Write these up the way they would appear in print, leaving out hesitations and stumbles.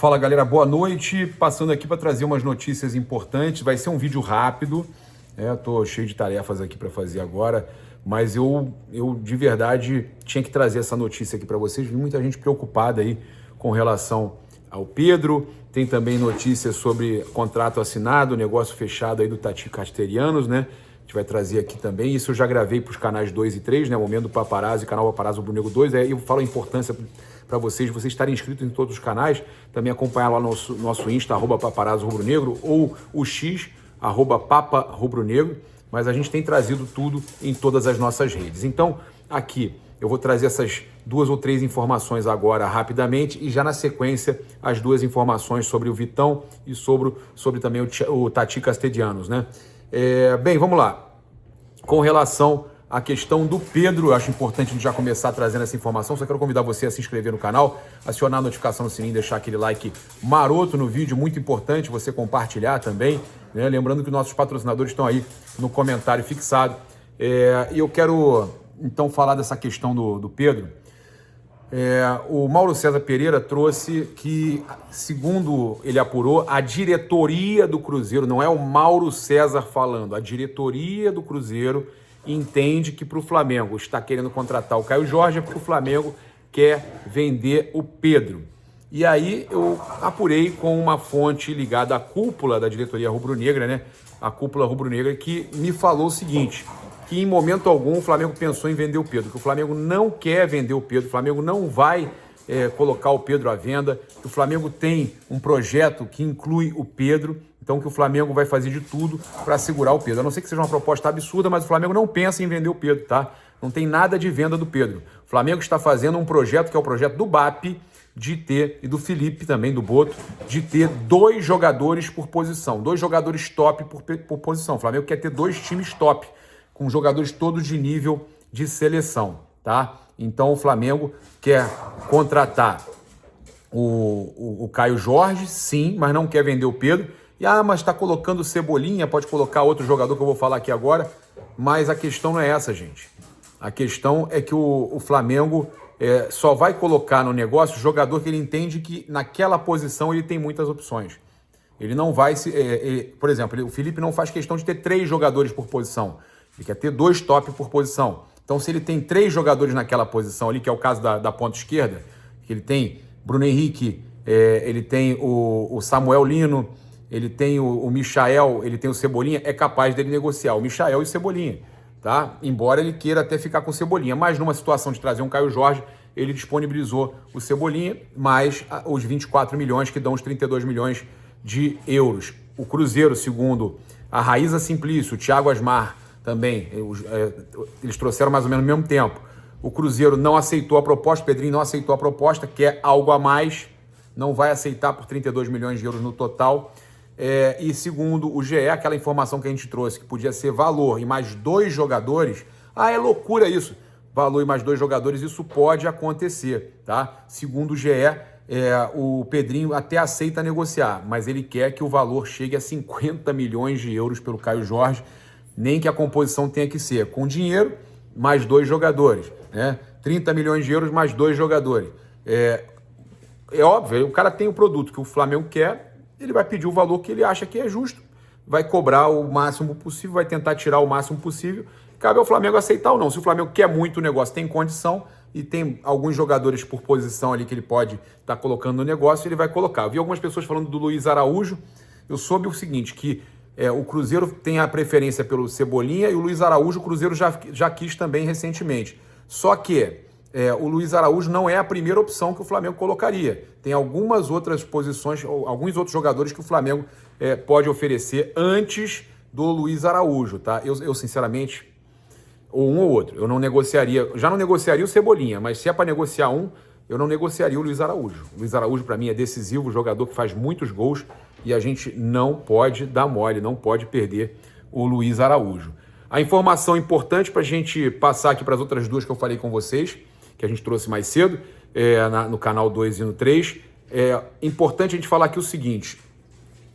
Fala galera, boa noite. Passando aqui para trazer umas notícias importantes. Vai ser um vídeo rápido. Tô cheio de tarefas aqui para fazer agora, mas eu de verdade tinha que trazer essa notícia aqui para vocês. Vi muita gente preocupada aí com relação ao Pedro. Tem também notícias sobre contrato assinado, negócio fechado aí do Tati Casterianos, né? A gente vai trazer aqui também. Isso eu já gravei para os canais 2 e 3, né? Momento do Paparazzi, canal Paparazzi Rubro Negro 2. Aí eu falo a importância para vocês estarem inscritos em todos os canais, também acompanhar lá no nosso Insta, @Paparazzi Rubro Negro, ou o X, @Papa Rubro Negro, mas a gente tem trazido tudo em todas as nossas redes. Então, aqui, eu vou trazer essas 2 ou 3 informações agora rapidamente e já na sequência as 2 informações sobre o Vitão e sobre também o Tati Casterianos, né? Bem, vamos lá. Com relação à questão do Pedro, eu acho importante a gente já começar trazendo essa informação. Só quero convidar você a se inscrever no canal, acionar a notificação no sininho, deixar aquele like maroto no vídeo, muito importante você compartilhar também, né? Lembrando que nossos patrocinadores estão aí no comentário fixado. E eu quero, então, falar dessa questão do Pedro. O Mauro César Pereira trouxe que, segundo ele apurou, a diretoria do Cruzeiro, não é o Mauro César falando, a diretoria do Cruzeiro entende que para o Flamengo está querendo contratar o Caio Jorge porque o Flamengo quer vender o Pedro. E aí eu apurei com uma fonte ligada à cúpula da diretoria rubro-negra, né? A cúpula rubro-negra, que me falou o seguinte, que em momento algum o Flamengo pensou em vender o Pedro, que o Flamengo não quer vender o Pedro, o Flamengo não vai colocar o Pedro à venda, que o Flamengo tem um projeto que inclui o Pedro, então que o Flamengo vai fazer de tudo para segurar o Pedro. A não ser que seja uma proposta absurda, mas o Flamengo não pensa em vender o Pedro, tá? Não tem nada de venda do Pedro. O Flamengo está fazendo um projeto que é o projeto do BAP, de ter, e do Felipe também, do Boto, de ter 2 jogadores por posição, 2 jogadores top por posição. O Flamengo quer ter 2 times top, com jogadores todos de nível de seleção, tá? Então o Flamengo quer contratar o Caio Jorge, sim, mas não quer vender o Pedro. Mas está colocando Cebolinha, pode colocar outro jogador que eu vou falar aqui agora, mas a questão não é essa, gente. A questão é que o Flamengo só vai colocar no negócio o jogador que ele entende que naquela posição ele tem muitas opções. Ele não vai por exemplo, o Felipe não faz questão de ter 3 jogadores por posição. Ele quer ter 2 top por posição. Então, se ele tem 3 jogadores naquela posição ali, que é o caso da ponta esquerda, que ele tem Bruno Henrique, ele tem o Samuel Lino, ele tem o Michael, ele tem o Cebolinha, é capaz dele negociar o Michael e o Cebolinha, tá? Embora ele queira até ficar com o Cebolinha. Mas numa situação de trazer um Caio Jorge, ele disponibilizou o Cebolinha, mais os 24 milhões, que dão os 32 milhões de euros. O Cruzeiro, segundo a Raíza Simplício, o Thiago Asmar, também, eles trouxeram mais ou menos no mesmo tempo. O Cruzeiro não aceitou a proposta, o Pedrinho não aceitou a proposta, quer algo a mais, não vai aceitar por 32 milhões de euros no total. E segundo o GE, aquela informação que a gente trouxe, que podia ser valor e mais 2 jogadores, é loucura isso, valor e mais 2 jogadores, isso pode acontecer, tá? Segundo o GE, o Pedrinho até aceita negociar, mas ele quer que o valor chegue a 50 milhões de euros pelo Caio Jorge, nem que a composição tenha que ser com dinheiro mais 2 jogadores, né? 30 milhões de euros mais 2 jogadores. É óbvio, o cara tem o produto que o Flamengo quer, ele vai pedir o valor que ele acha que é justo, vai cobrar o máximo possível, vai tentar tirar o máximo possível, cabe ao Flamengo aceitar ou não. Se o Flamengo quer muito o negócio, tem condição e tem alguns jogadores por posição ali que ele pode estar colocando no negócio, ele vai colocar. Eu vi algumas pessoas falando do Luiz Araújo, eu soube o seguinte, que o Cruzeiro tem a preferência pelo Cebolinha e o Luiz Araújo o Cruzeiro já quis também recentemente. Só que o Luiz Araújo não é a primeira opção que o Flamengo colocaria. Tem algumas outras posições, alguns outros jogadores que o Flamengo pode oferecer antes do Luiz Araújo, tá? Eu sinceramente, ou um ou outro, eu não negociaria, já não negociaria o Cebolinha, mas se é para negociar eu não negociaria o Luiz Araújo. O Luiz Araújo, para mim, é decisivo, jogador que faz muitos gols e a gente não pode dar mole, não pode perder o Luiz Araújo. A informação importante para a gente passar aqui para as outras 2 que eu falei com vocês, que a gente trouxe mais cedo, no canal 2 e no 3, é importante a gente falar aqui o seguinte,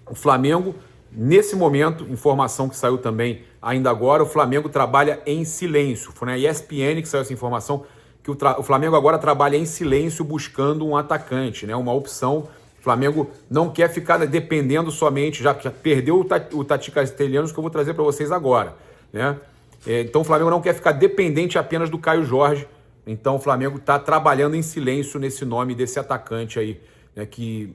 o Flamengo, nesse momento, informação que saiu também ainda agora, o Flamengo trabalha em silêncio. Foi na ESPN que saiu essa informação, que o Flamengo agora trabalha em silêncio buscando um atacante, né? Uma opção O Flamengo não quer ficar dependendo somente, já perdeu o Tati Castellanos, que eu vou trazer para vocês agora, né? Então o Flamengo não quer ficar dependente apenas do Caio Jorge. Então o Flamengo está trabalhando em silêncio nesse nome desse atacante aí, né, que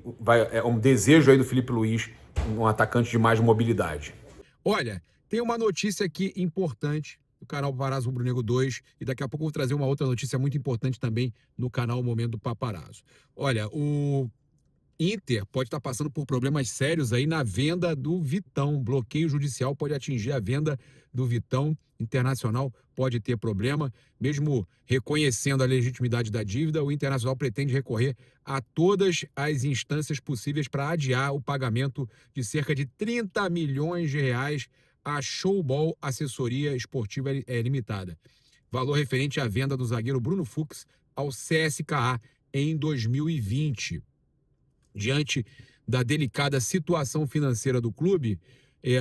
é um desejo aí do Felipe Luiz, um atacante de mais mobilidade. Olha, tem uma notícia aqui importante no canal Paparazzo Rubro Negro 2 e daqui a pouco eu vou trazer uma outra notícia muito importante também no canal Momento do Paparazzo. Olha, o Inter pode estar passando por problemas sérios aí na venda do Vitão. Bloqueio judicial pode atingir a venda do Vitão. Internacional pode ter problema. Mesmo reconhecendo a legitimidade da dívida, o Internacional pretende recorrer a todas as instâncias possíveis para adiar o pagamento de cerca de 30 milhões de reais à Showball Assessoria Esportiva Limitada. Valor referente à venda do zagueiro Bruno Fux ao CSKA em 2020. Diante da delicada situação financeira do clube,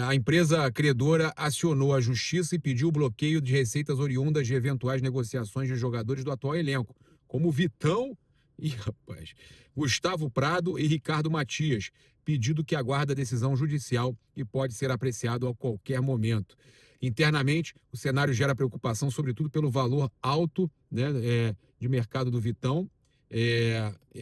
a empresa credora acionou a justiça e pediu o bloqueio de receitas oriundas de eventuais negociações de jogadores do atual elenco, como Vitão e, Gustavo Prado e Ricardo Matias, pedido que aguarda decisão judicial e pode ser apreciado a qualquer momento. Internamente, o cenário gera preocupação, sobretudo pelo valor alto, né, de mercado do Vitão,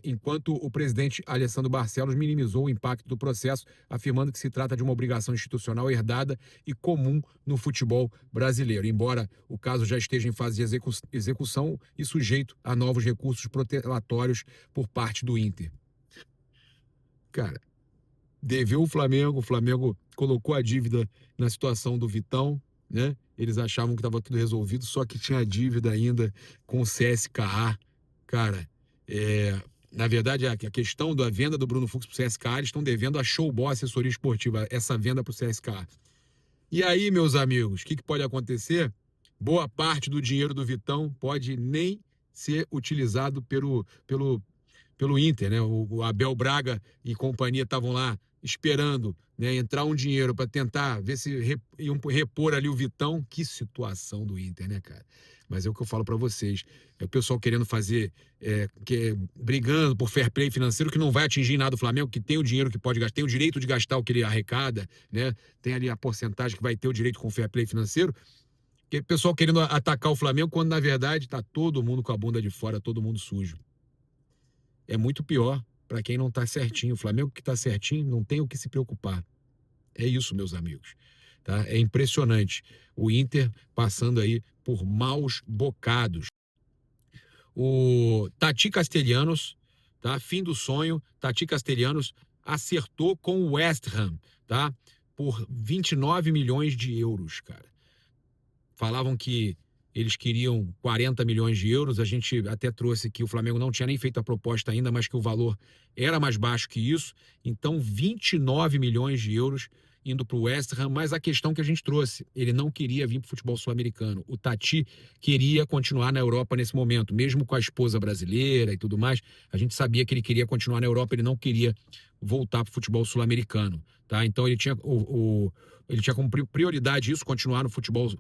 enquanto o presidente Alessandro Barcelos minimizou o impacto do processo, afirmando que se trata de uma obrigação institucional herdada e comum no futebol brasileiro, embora o caso já esteja em fase de execução e sujeito a novos recursos protelatórios por parte do Inter. Cara, deveu o Flamengo colocou a dívida na situação do Vitão, né? Eles achavam que estava tudo resolvido, só que tinha dívida ainda com o CSKA, cara. Na verdade, a questão da venda do Bruno Fux para o CSKA, eles estão devendo a Showball Assessoria Esportiva, essa venda para o CSKA. E aí, meus amigos, o que pode acontecer? Boa parte do dinheiro do Vitão pode nem ser utilizado pelo Inter, né? O Abel Braga e companhia estavam lá esperando, né, entrar um dinheiro para tentar ver se iam repor ali o Vitão. Que situação do Inter, né, cara? Mas é o que eu falo para vocês. É o pessoal querendo fazer, brigando por fair play financeiro, que não vai atingir nada o Flamengo, que tem o dinheiro que pode gastar, tem o direito de gastar o que ele arrecada, né? Tem ali a porcentagem que vai ter o direito com fair play financeiro. Que o pessoal querendo atacar o Flamengo, quando na verdade tá todo mundo com a bunda de fora, todo mundo sujo. É muito pior para quem não está certinho. O Flamengo que está certinho não tem o que se preocupar. É isso, meus amigos. Tá? É impressionante. O Inter passando aí por maus bocados. O Tati Castellanos, tá? Fim do sonho. Tati Castellanos acertou com o West Ham, tá? Por 29 milhões de euros, cara. Falavam que eles queriam 40 milhões de euros, a gente até trouxe que o Flamengo não tinha nem feito a proposta ainda, mas que o valor era mais baixo que isso, então 29 milhões de euros indo para o West Ham, mas a questão que a gente trouxe, ele não queria vir para o futebol sul-americano, o Tati queria continuar na Europa nesse momento, mesmo com a esposa brasileira e tudo mais, a gente sabia que ele queria continuar na Europa, ele não queria voltar para o futebol sul-americano, tá? Então ele tinha como prioridade isso, continuar no futebol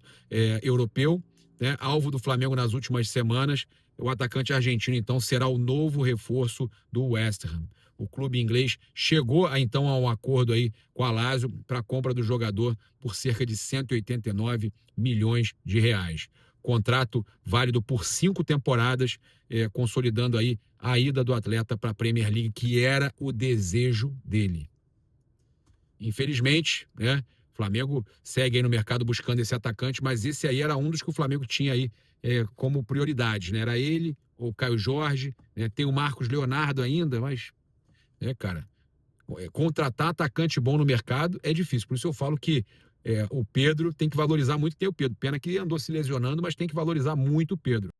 europeu, né? Alvo do Flamengo nas últimas semanas, o atacante argentino, então, será o novo reforço do West Ham. O clube inglês chegou, então, a um acordo aí com a Lazio para a compra do jogador por cerca de 189 milhões de reais. Contrato válido por 5 temporadas, consolidando aí a ida do atleta para a Premier League, que era o desejo dele. Infelizmente, né? O Flamengo segue aí no mercado buscando esse atacante, mas esse aí era um dos que o Flamengo tinha aí como prioridade, né? Era ele, ou o Caio Jorge, né? Tem o Marcos Leonardo ainda, mas, cara, contratar atacante bom no mercado é difícil. Por isso eu falo que o Pedro tem que valorizar muito. Tem o Pedro, pena que andou se lesionando, mas tem que valorizar muito o Pedro.